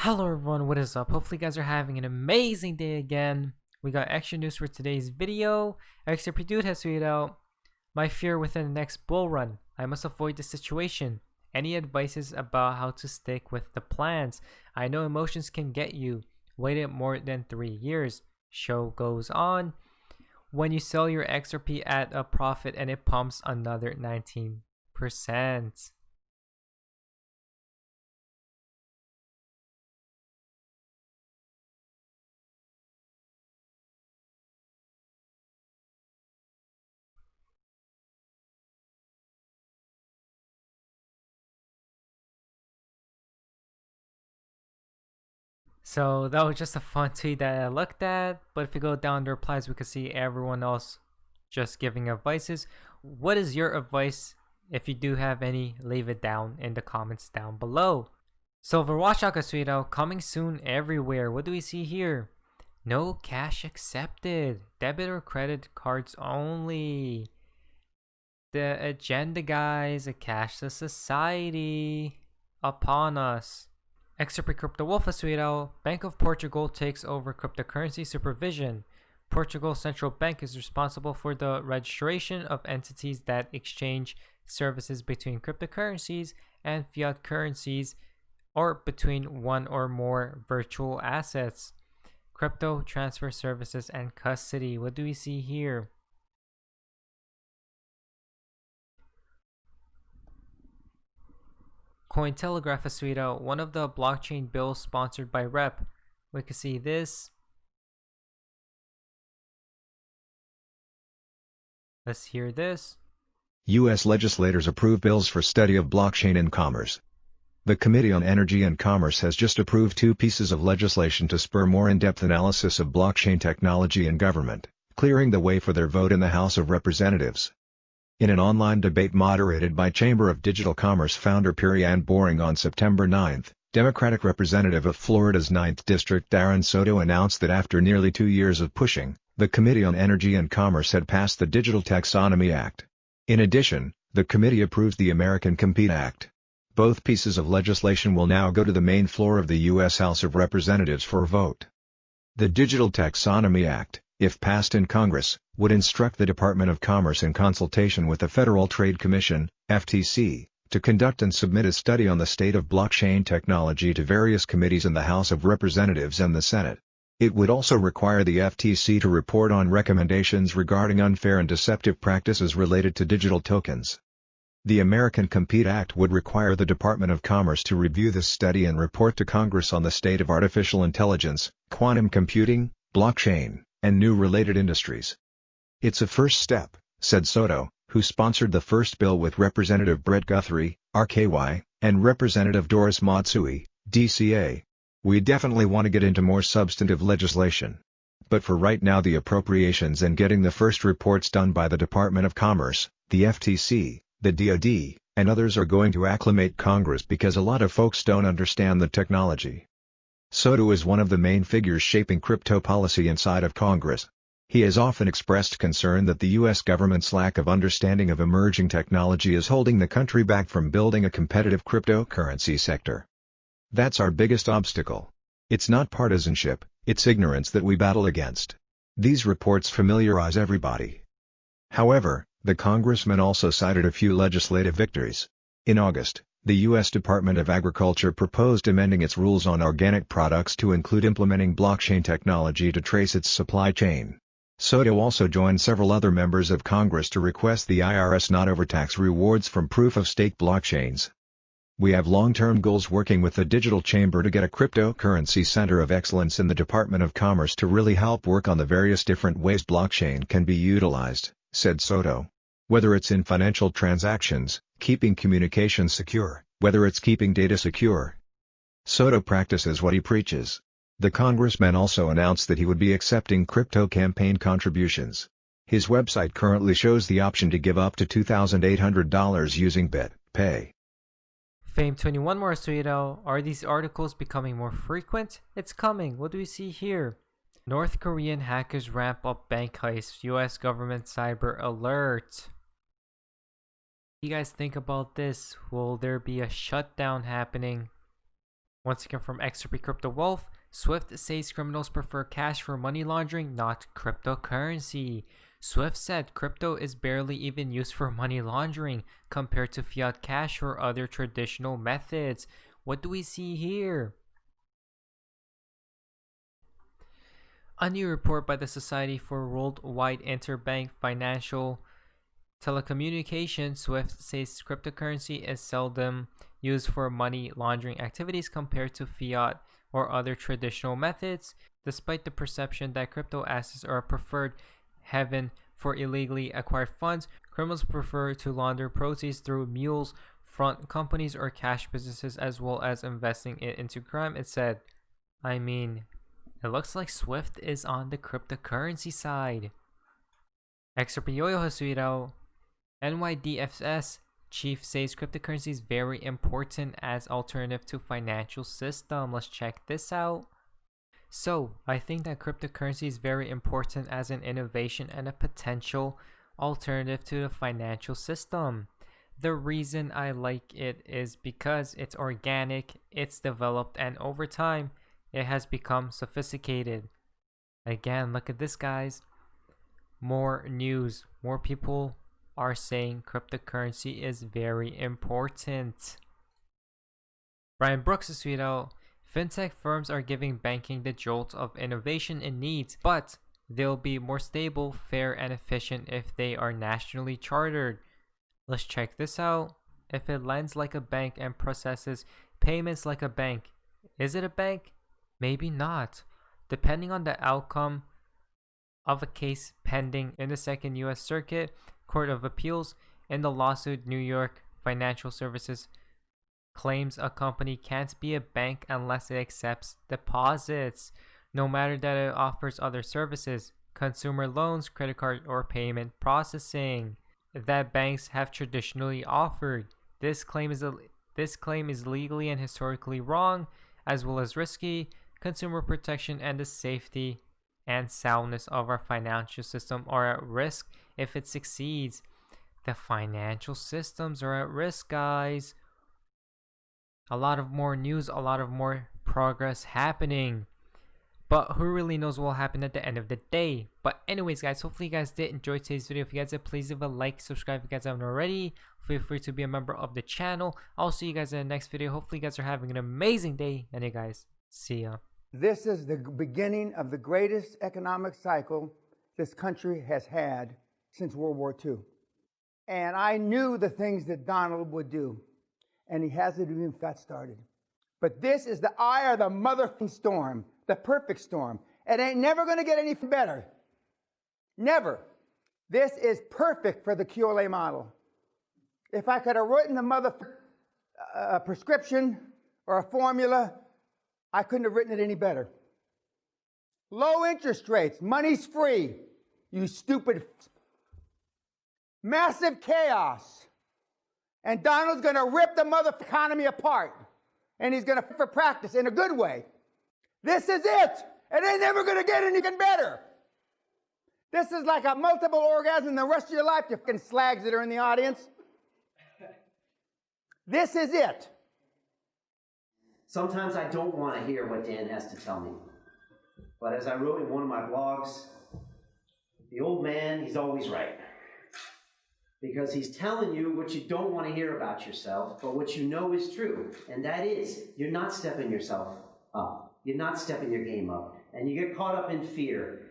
Hello everyone, what is up? Hopefully you guys are having an amazing day again. We got extra news for today's video. XRP ADDRESS has tweeted out, "My fear within the next bull run. I must avoid this situation. Any advices about how to stick with the plans? I know emotions can get you. Waited more than 3 years." Show goes on. When you sell your XRP at a profit and it pumps another 19%. So that was just a fun tweet that I looked at, but if you go down the replies, we could see everyone else just giving advices. What is your advice? If you do have any, leave it down in the comments down below. So Overwatch tweet out, "Coming soon everywhere." What do we see here? No cash accepted. Debit or credit cards only. The agenda, guys, a cashless society upon us. XRP Crypto Wolf has tweeted out, "Bank of Portugal takes over cryptocurrency supervision. Portugal's central bank is responsible for the registration of entities that exchange services between cryptocurrencies and fiat currencies, or between one or more virtual assets, crypto transfer services, and custody." What do we see here? Cointelegraph has tweeted out, "One of the blockchain bills sponsored by Rep." We can see this. Let's hear this. U.S. legislators approve bills for study of blockchain in commerce. The Committee on Energy and Commerce has just approved two pieces of legislation to spur more in-depth analysis of blockchain technology in government, clearing the way for their vote in the House of Representatives. In an online debate moderated by Chamber of Digital Commerce founder Perianne Boring on September 9, Democratic Representative of Florida's 9th District Darren Soto announced that after nearly 2 years of pushing, the Committee on Energy and Commerce had passed the Digital Taxonomy Act. In addition, the committee approved the American Compete Act. Both pieces of legislation will now go to the main floor of the U.S. House of Representatives for a vote. The Digital Taxonomy Act, if passed in Congress, would instruct the Department of Commerce in consultation with the Federal Trade Commission, FTC, to conduct and submit a study on the state of blockchain technology to various committees in the House of Representatives and the Senate. It would also require the FTC to report on recommendations regarding unfair and deceptive practices related to digital tokens. The American Compete Act would require the Department of Commerce to review this study and report to Congress on the state of artificial intelligence, quantum computing, blockchain, and new related industries. "It's a first step," said Soto, who sponsored the first bill with Representative Brett Guthrie, RKY, and Representative Doris Matsui, DCA. "We definitely want to get into more substantive legislation. But for right now, the appropriations and getting the first reports done by the Department of Commerce, the FTC, the DoD, and others are going to acclimate Congress because a lot of folks don't understand the technology." Soto is one of the main figures shaping crypto policy inside of Congress. He has often expressed concern that the U.S. government's lack of understanding of emerging technology is holding the country back from building a competitive cryptocurrency sector. "That's our biggest obstacle. It's not partisanship, it's ignorance that we battle against." These reports familiarize everybody. However, the congressman also cited a few legislative victories. In August, the U.S. Department of Agriculture proposed amending its rules on organic products to include implementing blockchain technology to trace its supply chain. Soto also joined several other members of Congress to request the IRS not overtax rewards from proof-of-stake blockchains. "We have long-term goals working with the Digital Chamber to get a cryptocurrency center of excellence in the Department of Commerce to really help work on the various different ways blockchain can be utilized," said Soto. "Whether it's in financial transactions, keeping communications secure, whether it's keeping data secure." Soto practices what he preaches. The congressman also announced that he would be accepting crypto campaign contributions. His website currently shows the option to give up to $2,800 using BitPay. Fame21 more tweeted out, "Are these articles becoming more frequent? It's coming." What do we see here? North Korean hackers ramp up bank heist. US government cyber alert. What do you guys think about this? Will there be a shutdown happening? Once again from XRP Crypto Wolf, Swift says criminals prefer cash for money laundering, not cryptocurrency. Swift said crypto is barely even used for money laundering compared to fiat cash or other traditional methods. What do we see here? A new report by the Society for Worldwide Interbank Financial Telecommunication, Swift, says cryptocurrency is seldom used for money laundering activities compared to fiat or other traditional methods. Despite the perception that crypto assets are a preferred haven for illegally acquired funds, criminals prefer to launder proceeds through mules, front companies, or cash businesses, as well as investing it into crime, it said. I mean, it looks like Swift is on the cryptocurrency side. XRP Yoyo Hasuirao, NYDFS chief says cryptocurrency is very important as alternative to financial system. Let's check this out. So, I think that cryptocurrency is very important as an innovation and a potential alternative to the financial system. The reason I like it is because it's organic, it's developed, and over time, it has become sophisticated. Again, look at this, guys. More news, more people are saying cryptocurrency is very important. Brian Brooks is tweeted out, fintech firms are giving banking the jolt of innovation it needs, but they'll be more stable, fair, and efficient if they are nationally chartered. Let's check this out. If it lends like a bank and processes payments like a bank, is it a bank? Maybe not. Depending on the outcome of a case pending in the Second U.S. Circuit Court of Appeals, in the lawsuit, New York Financial Services claims a company can't be a bank unless it accepts deposits, no matter that it offers other services, consumer loans, credit card, or payment processing, that banks have traditionally offered. This claim is legally and historically wrong, as well as risky. Consumer protection and the safety and soundness of our financial system are at risk if it succeeds. The financial systems are at risk, guys. A lot of more news, a lot of more progress happening. But who really knows what will happen at the end of the day? But anyways, guys, hopefully you guys did enjoy today's video. If you guys did, please leave a like, subscribe if you guys haven't already. Feel free to be a member of the channel. I'll see you guys in the next video. Hopefully you guys are having an amazing day. And you guys, see ya. This is the beginning of the greatest economic cycle this country has had since World War II. And I knew the things that Donald would do, and he hasn't even got started. But this is the eye of the motherfucking storm, the perfect storm. It ain't never going to get any better. Never. This is perfect for the QLA model. If I could have written a prescription or a formula, I couldn't have written it any better. Low interest rates, money's free, you stupid. Massive chaos. And Donald's going to rip the mother economy apart. And he's going to for practice in a good way. This is it. It ain't never going to get anything better. This is like a multiple orgasm the rest of your life, you fucking slags that are in the audience. This is it. Sometimes I don't want to hear what Dan has to tell me. But as I wrote in one of my blogs, the old man, he's always right. Because he's telling you what you don't want to hear about yourself, but what you know is true. And that is, you're not stepping yourself up. You're not stepping your game up. And you get caught up in fear.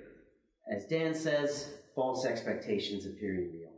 As Dan says, false expectations appearing real.